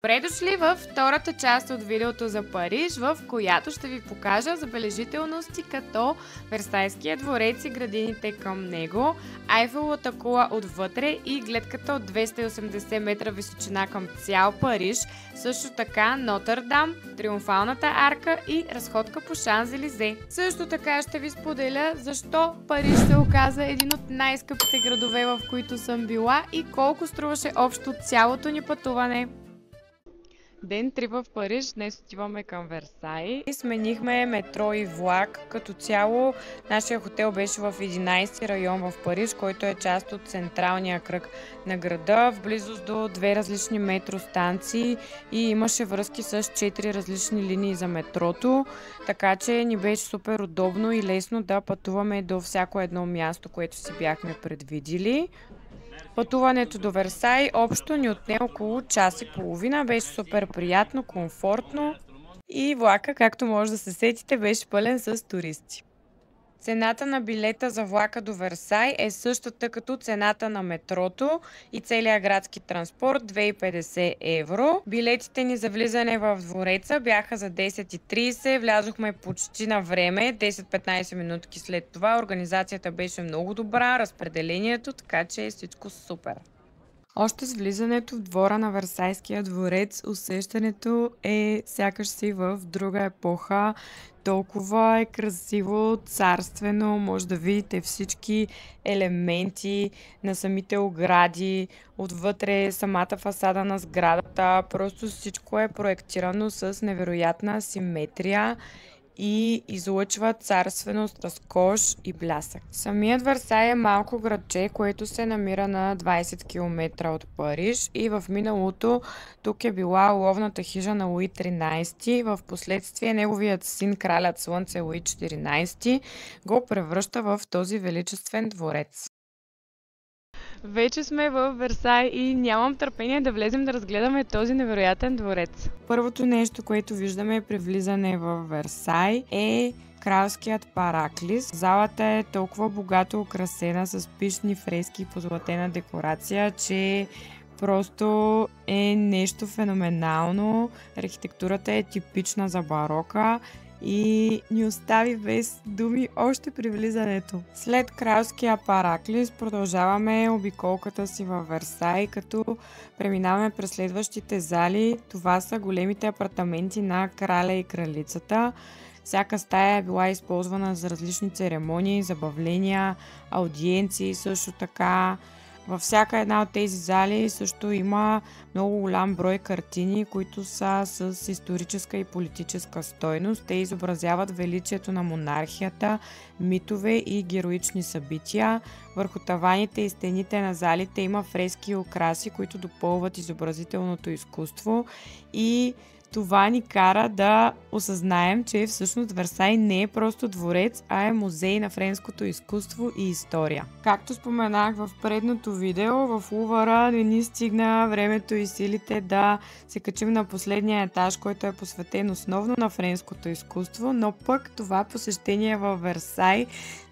Добре дошли във втората част от видеото за Париж, в която ще ви покажа забележителности като Версайския дворец и градините към него, Айфеловата кула отвътре и гледката от 280 метра височина към цял Париж, също така Нотърдам, Триумфалната арка и разходка по Шанзелизе. Също така ще ви споделя защо Париж се оказа един от най-скъпите градове, в които съм била и колко струваше общо цялото ни пътуване. Ден 3 в Париж, днес отиваме към Версай. Сменихме метро и влак. Като цяло нашия хотел беше в 11 район в Париж, който е част от централния кръг на града, в близост до две различни метростанции и имаше връзки с 4 различни линии за метрото, така че ни беше супер удобно и лесно да пътуваме до всяко едно място, което си бяхме предвидили. Пътуването до Версай общо ни отне около час и половина, беше супер приятно, комфортно и влака, както може да се сетите, беше пълен с туристи. Цената на билета за влака до Версай е същата като цената на метрото и целия градски транспорт, 2,50 евро. Билетите ни за влизане в двореца бяха за 10,30, влязохме почти на време, 10-15 минутки след това. Организацията беше много добра, разпределението, така че е всичко супер. Още с влизането в двора на Версайския дворец, усещането е сякаш си в друга епоха. Толкова е красиво, царствено, може да видите всички елементи на самите огради, отвътре самата фасада на сградата. Просто всичко е проектирано с невероятна симетрия и излъчва царственост, разкош и блясък. Самият Версай е малко градче, което се намира на 20 км от Париж и в миналото тук е била ловната хижа на Луи XIII. В последствие неговият син, кралят Слънце Луи XIV, го превръща в този величествен дворец. Вече сме в Версай и нямам търпение да влезем да разгледаме този невероятен дворец. Първото нещо, което виждаме при влизане в Версай е кралският параклис. Залата е толкова богато украсена с пищни фрески и позлатена декорация, че просто е нещо феноменално. Архитектурата е типична за барока и ни остави без думи още при влизането. След кралския параклис продължаваме обиколката си във Версай, като преминаваме през следващите зали. Това са големите апартаменти на краля и кралицата. Всяка стая е била използвана за различни церемонии, забавления, аудиенции, също така. Във всяка една от тези зали също има много голям брой картини, които са с историческа и политическа стойност. Те изобразяват величието на монархията, митове и героични събития. Върху таваните и стените на залите има фрески и украси, които допълват изобразителното изкуство и това ни кара да осъзнаем, че всъщност Версай не е просто дворец, а е музей на френското изкуство и история. Както споменах в предното видео, в Лувъра не ни стигна времето и силите да се качим на последния етаж, който е посветен основно на френското изкуство, но пък това посещение във Версай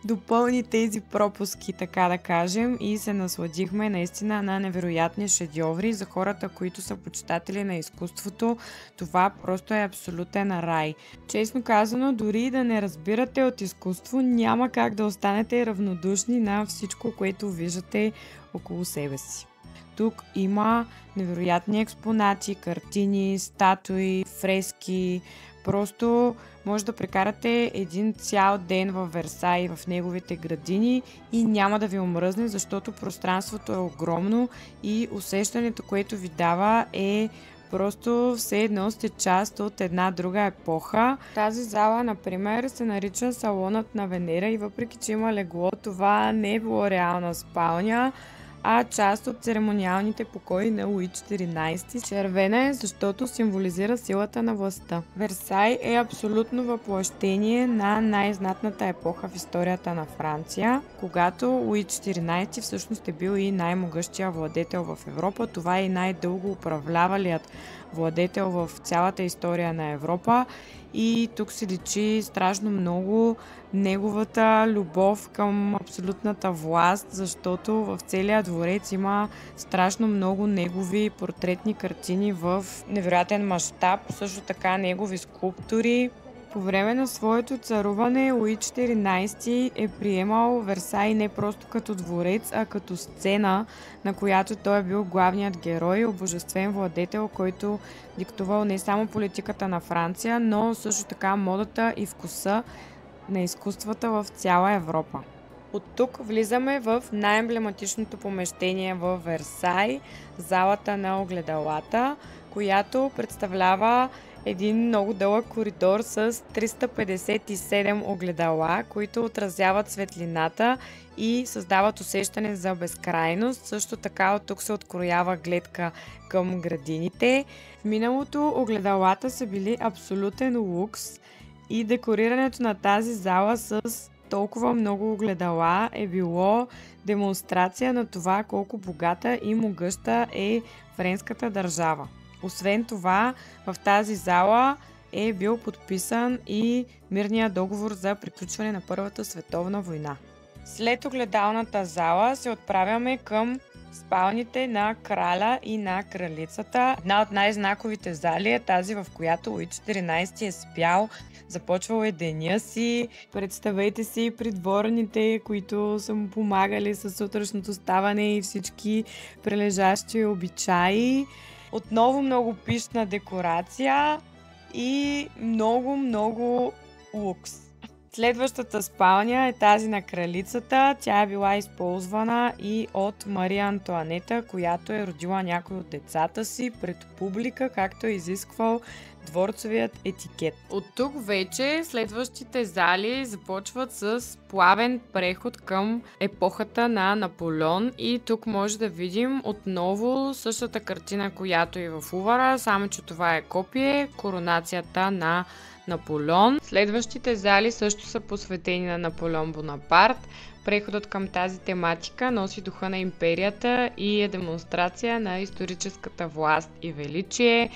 допълни тези пропуски, така да кажем, и се насладихме наистина на невероятни шедьоври. За хората, които са почитатели на изкуството, това просто е абсолютен рай. Честно казано, дори да не разбирате от изкуство, няма как да останете равнодушни на всичко, което виждате около себе си. Тук има невероятни експонати, картини, статуи, фрески. Просто може да прекарате един цял ден във Версай, в неговите градини и няма да ви омръзне, защото пространството е огромно и усещането, което ви дава е просто все едно сте част от една друга епоха. Тази зала, например, се нарича Салонът на Венера и въпреки, че има легло, това не е било реална спалня, а част от церемониалните покои на Луи XIV. Червена е, защото символизира силата на властта. Версай е абсолютно въплъщение на най-знатната епоха в историята на Франция, когато Луи XIV всъщност е бил и най-могъщия владетел в Европа. Това е и най-дълго управлявалият владетел в цялата история на Европа. И тук се личи страшно много неговата любов към абсолютната власт, защото в целия дворец има страшно много негови портретни картини в невероятен мащаб, също така негови скулптури. По време на своето царуване Луи XIV е приемал Версай не просто като дворец, а като сцена, на която той е бил главният герой, обожествен владетел, който диктувал не само политиката на Франция, но също така модата и вкуса на изкуствата в цяла Европа. От тук влизаме в най-емблематичното помещение в Версай, залата на огледалата, която представлява един много дълъг коридор с 357 огледала, които отразяват светлината и създават усещане за безкрайност. Също така от тук се откроява гледка към градините. В миналото огледалата са били абсолютен лукс и декорирането на тази зала с толкова много огледала е било демонстрация на това колко богата и могъща е френската държава. Освен това, в тази зала е бил подписан и мирният договор за приключване на Първата световна война. След огледалната зала се отправяме към спалните на краля и на кралицата. Една от най-знаковите зали е тази, в която Луи XIV е спял. Започвал е деня си. Представете си придворните, които са му помагали с сутрешното ставане и всички прилежащи обичаи. Отново много пищна декорация и много лукс. Следващата спалня е тази на кралицата. Тя е била използвана и от Мария Антоанета, която е родила някой от децата си пред публика, както е изисквал дворцовият етикет. От тук вече следващите зали започват с плавен преход към епохата на Наполеон и тук може да видим отново същата картина, която е в Лувъра, само че това е копие, коронацията на Наполеон. Следващите зали също са посветени на Наполеон Бонапарт. Преходът към тази тематика носи духа на империята и е демонстрация на историческата власт и величие.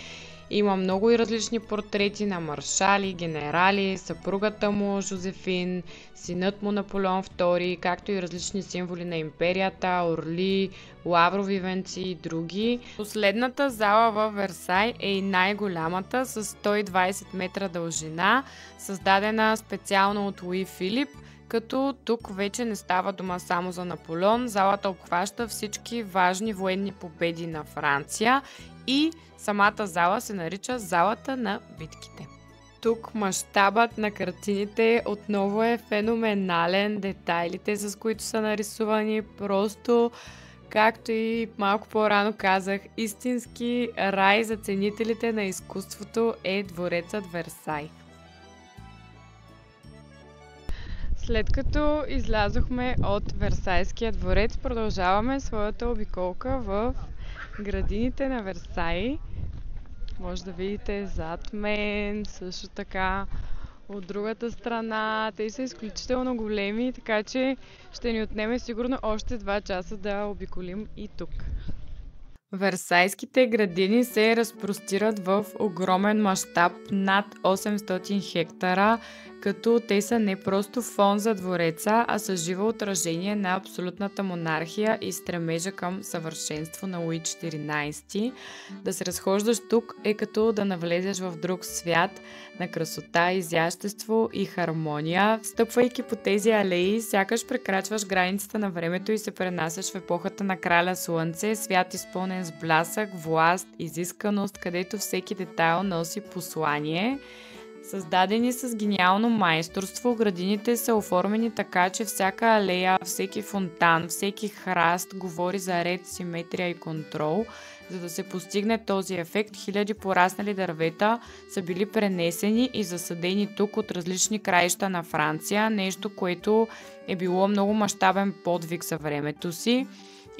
Има много и различни портрети на маршали, генерали, съпругата му Жозефин, синът му Наполеон II, както и различни символи на империята, орли, лаврови венци и други. Последната зала във Версай е и най-голямата с 120 метра дължина, създадена специално от Луи Филип, като тук вече не става дума само за Наполеон. Залата обхваща всички важни военни победи на Франция и самата зала се нарича залата на битките. Тук мащабът на картините отново е феноменален, детайлите с които са нарисувани просто, както и малко по-рано казах, истински рай за ценителите на изкуството е дворецът Версай. След като излязохме от Версайския дворец, продължаваме своята обиколка в градините на Версай. Може да видите зад мен, също така от другата страна. Те са изключително големи, така че ще ни отнеме сигурно още 2 часа да обиколим и тук. Версайските градини се разпростират в огромен мащаб над 800 хектара, като те са не просто фон за двореца, а са живо отражение на абсолютната монархия и стремежа към съвършенство на Луи XIV. Да се разхождаш тук е като да навлезеш в друг свят на красота, изящество и хармония. Стъпвайки по тези алеи, сякаш прекрачваш границата на времето и се пренасяш в епохата на краля Слънце, свят изпълнен с блясък, власт, изисканост, където всеки детайл носи послание. Създадени с гениално майсторство, градините са оформени така, че всяка алея, всеки фонтан, всеки храст говори за ред, симетрия и контрол. За да се постигне този ефект, хиляди пораснали дървета са били пренесени и засадени тук от различни краища на Франция, нещо, което е било много мащабен подвиг за времето си.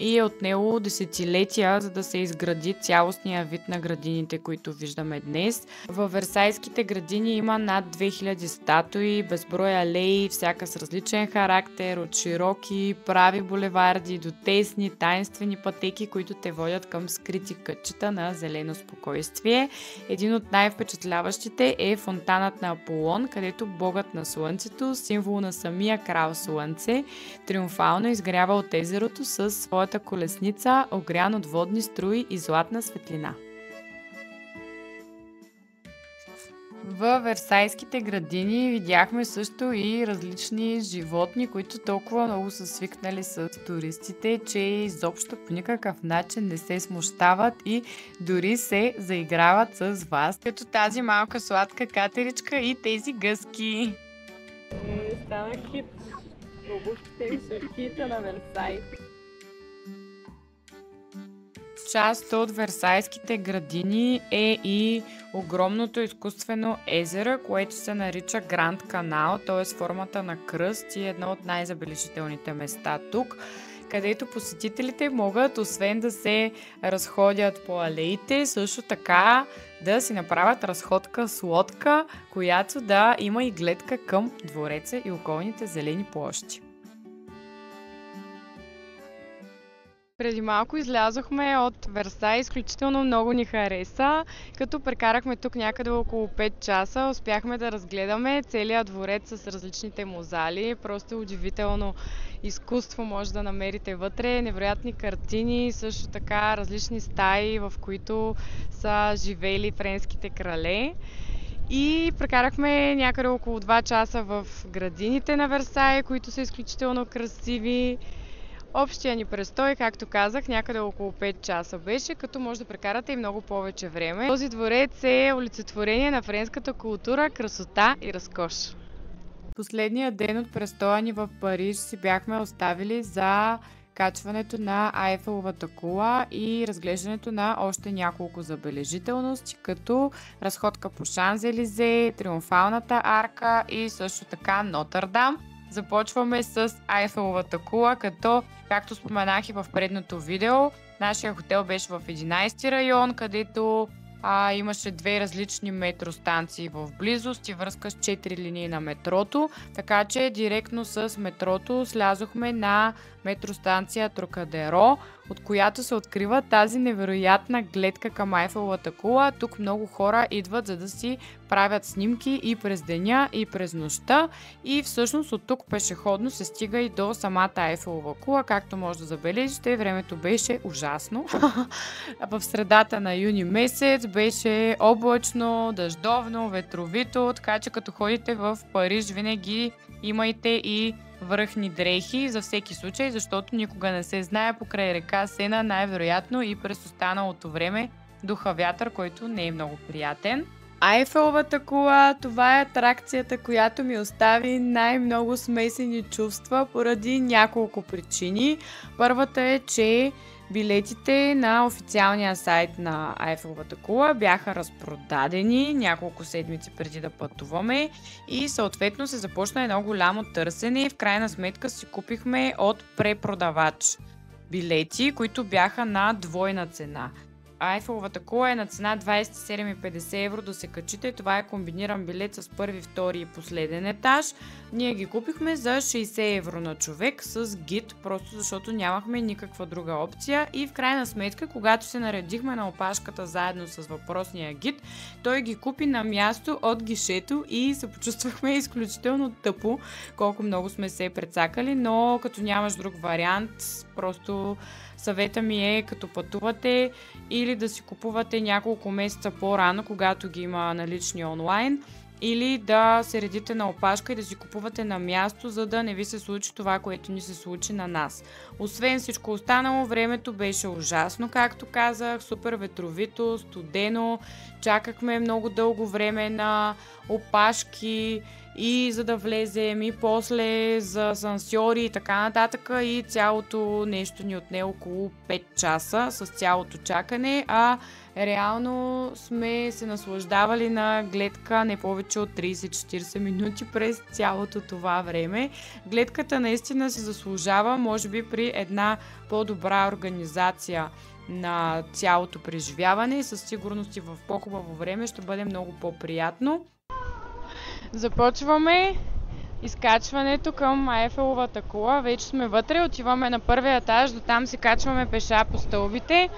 и е отнело десетилетия, за да се изгради цялостния вид на градините, които виждаме днес. Във Версайските градини има над 2000 статуи, безброй алеи, всяка с различен характер, от широки, прави булеварди до тесни, таинствени пътеки, които те водят към скрити кътчета на зелено спокойствие. Един от най-впечатляващите е фонтанът на Аполон, където богът на слънцето, символ на самия крал Слънце, триумфално изгрява от езерото със своята колесница, огрян от водни струи и златна светлина. В Версайските градини видяхме също и различни животни, които толкова много са свикнали с туристите, че изобщо по никакъв начин не се смущават и дори се заиграват с вас, като тази малка сладка катеричка и тези гъски. Стана хит. Обувките им са хита на Версай. Част от Версайските градини е и огромното изкуствено езеро, което се нарича Гранд Канал, т.е. формата на кръст и едно от най-забележителните места тук, където посетителите могат, освен да се разходят по алеите, също така да си направят разходка с лодка, която да има и гледка към двореца и околните зелени площи. Преди малко излязохме от Версай, изключително много ни хареса, като прекарахме тук някъде около 5 часа, успяхме да разгледаме целият дворец с различните му зали, просто удивително изкуство може да намерите вътре, невероятни картини, също така различни стаи, в които са живели френските крале. И прекарахме някъде около 2 часа в градините на Версай, които са изключително красиви. Общия ни престой, както казах, някъде около 5 часа беше, като може да прекарате и много повече време. Този дворец е олицетворение на френската култура, красота и разкош. Последния ден от престоя ни в Париж си бяхме оставили за качването на Айфеловата кула и разглеждането на още няколко забележителности, като разходка по Шанзелизе, Триумфалната арка и също така Нотърдам. Започваме с Айфеловата кула, като, както споменах и в предното видео, нашия хотел беше в 11-ти район, където имаше 2 различни метростанции в близост и връзка с 4 линии на метрото, така че директно с метрото слязохме на метростанция Трокадеро, от която се открива тази невероятна гледка към Айфеловата кула. Тук много хора идват, за да си правят снимки и през деня, и през нощта, и всъщност от тук пешеходно се стига и до самата Айфелова кула. Както може да забележите, времето беше ужасно. В средата на юни месец беше облачно, дъждовно, ветровито, така че като ходите в Париж, винаги имайте и връхни дрехи за всеки случай, защото никога не се знае, покрай река Сена най-вероятно и през останалото време духа вятър, който не е много приятен. Айфеловата кула, това е атракцията, която ми остави най-много смесени чувства поради няколко причини. Първата е, че билетите на официалния сайт на Айфеловата кула бяха разпродадени няколко седмици преди да пътуваме и съответно се започна едно голямо търсене и в крайна сметка си купихме от препродавач билети, които бяха на двойна цена. Айфеловата кула е на цена 27,50 евро да се качите. Това е комбиниран билет с първи, втори и последен етаж. Ние ги купихме за 60 евро на човек с гид, просто защото нямахме никаква друга опция. И в крайна сметка, когато се наредихме на опашката заедно с въпросния гид, той ги купи на място от гишето и се почувствахме изключително тъпо, колко много сме се прецакали, но като нямаш друг вариант, просто съвета ми е, като пътувате, или да си купувате няколко месеца по-рано, когато ги има налични онлайн, или да се редите на опашка и да си купувате на място, за да не ви се случи това, което ни се случи на нас. Освен всичко останало, времето беше ужасно, както казах, супер ветровито, студено, чакахме много дълго време на опашки и за да влезем, и после за асансьори и така нататък, и цялото нещо ни отне около 5 часа с цялото чакане, а реално сме се наслаждавали на гледка не повече от 30-40 минути през цялото това време. Гледката наистина се заслужава, може би при една по-добра организация на цялото преживяване. Със сигурност и в по-хубаво време ще бъде много по-приятно. Започваме изкачването към Айфеловата кула. Вече сме вътре, отиваме на първия етаж, до там се качваме пеша по стълбите.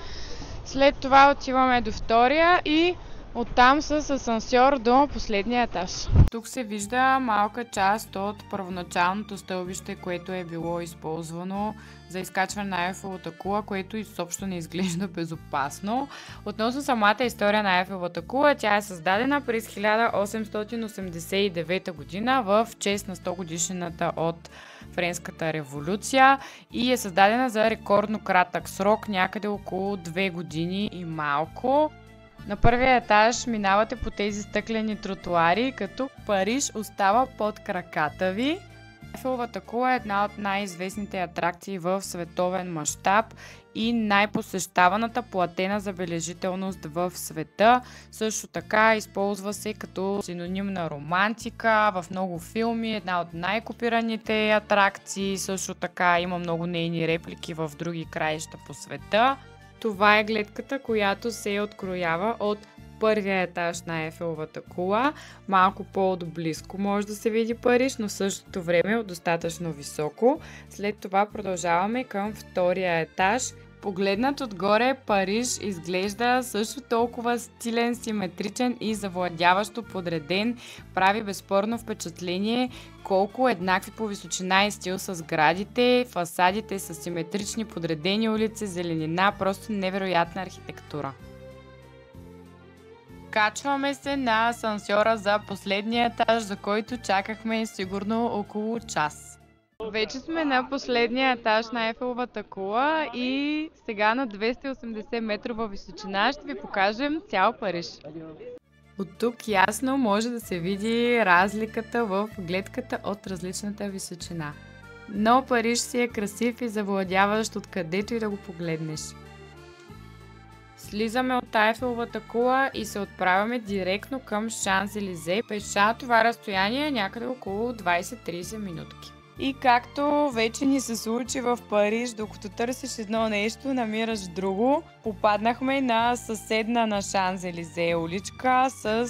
След това отиваме до втория и оттам с асансьор до последния етаж. Тук се вижда малка част от първоначалното стълбище, което е било използвано за изкачване на Айфеловата кула, което изобщо не изглежда безопасно. Относно самата история на Айфеловата кула, тя е създадена през 1889 година в чест на 100 годишнината от Френската революция и е създадена за рекордно кратък срок, някъде около 2 години и малко. На първия етаж минавате по тези стъклени тротуари, като Париж остава под краката ви. Айфеловата кула е една от най-известните атракции в световен мащаб и най-посещаваната платена забележителност в света. Също така използва се като синоним на романтика в много филми, една от най-копираните атракции. Също така има много нейни реплики в други краища по света. Това е гледката, която се откроява от първия етаж на Айфеловата кула. Малко по-доблизко може да се види Париж, но в същото време от достатъчно високо. След това продължаваме към втория етаж. Погледнат отгоре, Париж изглежда също толкова стилен, симетричен и завладяващо подреден. Прави безспорно впечатление колко еднакви по височина и стил са сградите, фасадите са симетрични, подредени улици, зеленина, просто невероятна архитектура. Качваме се на асансьора за последния етаж, за който чакахме сигурно около час. Вече сме на последния етаж на Айфеловата кула и сега на 280 метрова височина ще ви покажем цял Париж. От тук ясно може да се види разликата в гледката от различната височина. Но Париж си е красив и завладяващ откъдето и да го погледнеш. Слизаме от Айфеловата кула и се отправяме директно към Шанс-Елизе. Пеша това разстояние е някъде около 20-30 минутки. И както вече ни се случи в Париж, докато търсиш едно нещо, намираш друго, попаднахме на съседна на Шанс-Елизе уличка с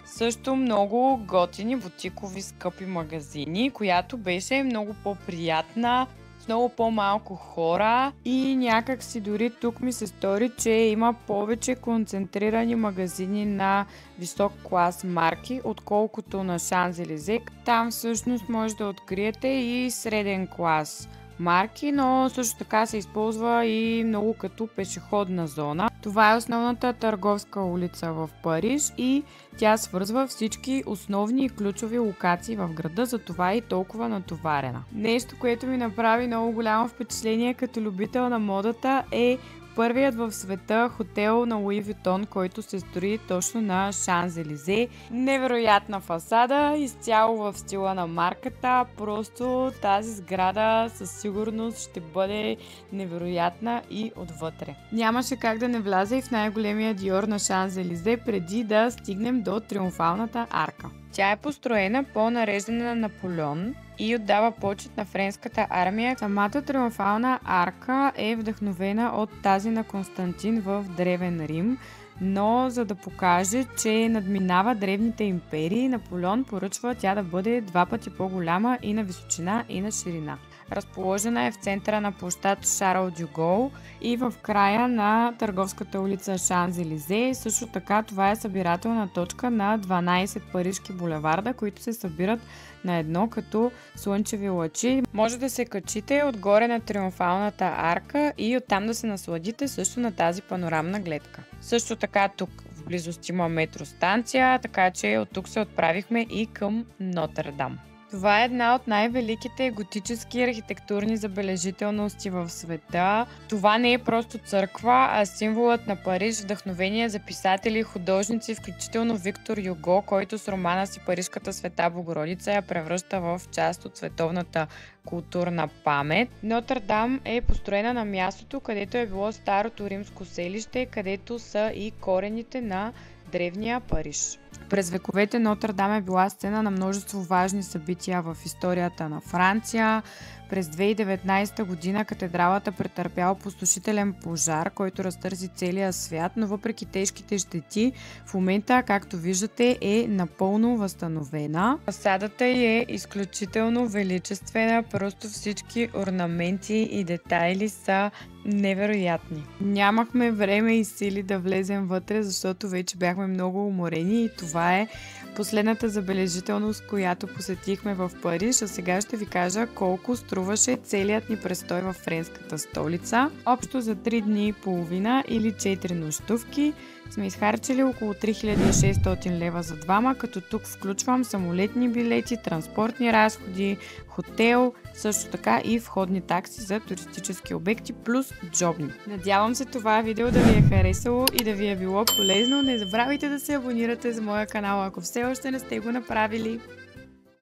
също много готини бутикови скъпи магазини, която беше много по-приятна, с много по-малко хора и някак си дори тук ми се стори, че има повече концентрирани магазини на висок клас марки, отколкото на Шанс-Елизе. Там всъщност може да откриете и среден клас марки, но също така се използва и много като пешеходна зона. Това е основната търговска улица в Париж и тя свързва всички основни и ключови локации в града, затова е и толкова натоварена. Нещо, което ми направи много голямо впечатление като любител на модата е първият в света хотел на Луи Витон, който се строи точно на Шанс-Елизе. Невероятна фасада, изцяло в стила на марката. Просто тази сграда със сигурност ще бъде невероятна и отвътре. Нямаше как да не вляза и в най-големия Диор на Шанс-Елизе преди да стигнем до Триумфалната арка. Тя е построена по нареждане на Наполеон и отдава почет на френската армия. Самата Триумфална арка е вдъхновена от тази на Константин в Древен Рим, но за да покаже, че надминава древните империи, Наполеон поръчва тя да бъде 2 пъти по-голяма и на височина, и на ширина. Разположена е в центъра на площад Шарл дю Гол и в края на търговската улица Шанс-Елизе. Също така това е събирателна точка на 12 парижки булеварда, които се събират на едно като слънчеви лъчи. Може да се качите отгоре на Триумфалната арка и оттам да се насладите също на тази панорамна гледка. Също така тук в близост има метростанция, така че от тук се отправихме и към Нотърдам. Това е една от най-великите готически архитектурни забележителности в света. Това не е просто църква, а символът на Париж, вдъхновение за писатели и художници, включително Виктор Юго, който с романа си Парижката Света Богородица я превръща в част от световната културна памет. Нотърдам е построена на мястото, където е било старото римско селище, където са и корените на древния Париж. През вековете Нотърдам е била сцена на множество важни събития в историята на Франция. През 2019 година катедралата претърпя опустошителен пожар, който разтърси целия свят, но въпреки тежките щети, в момента, както виждате, е напълно възстановена. Фасадата й е изключително величествена, просто всички орнаменти и детайли са невероятни. Нямахме време и сили да влезем вътре, защото вече бяхме много уморени и това е последната забележителност, която посетихме в Париж, а сега ще ви кажа колко струваше целият ни престой в френската столица. Общо за 3 дни и половина или 4 нощувки сме изхарчили около 3600 лева за двама, като тук включвам самолетни билети, транспортни разходи, хотел, също така и входни такси за туристически обекти плюс джобни. Надявам се това видео да ви е харесало и да ви е било полезно. Не забравяйте да се абонирате за моя канал, ако все още не сте го направили.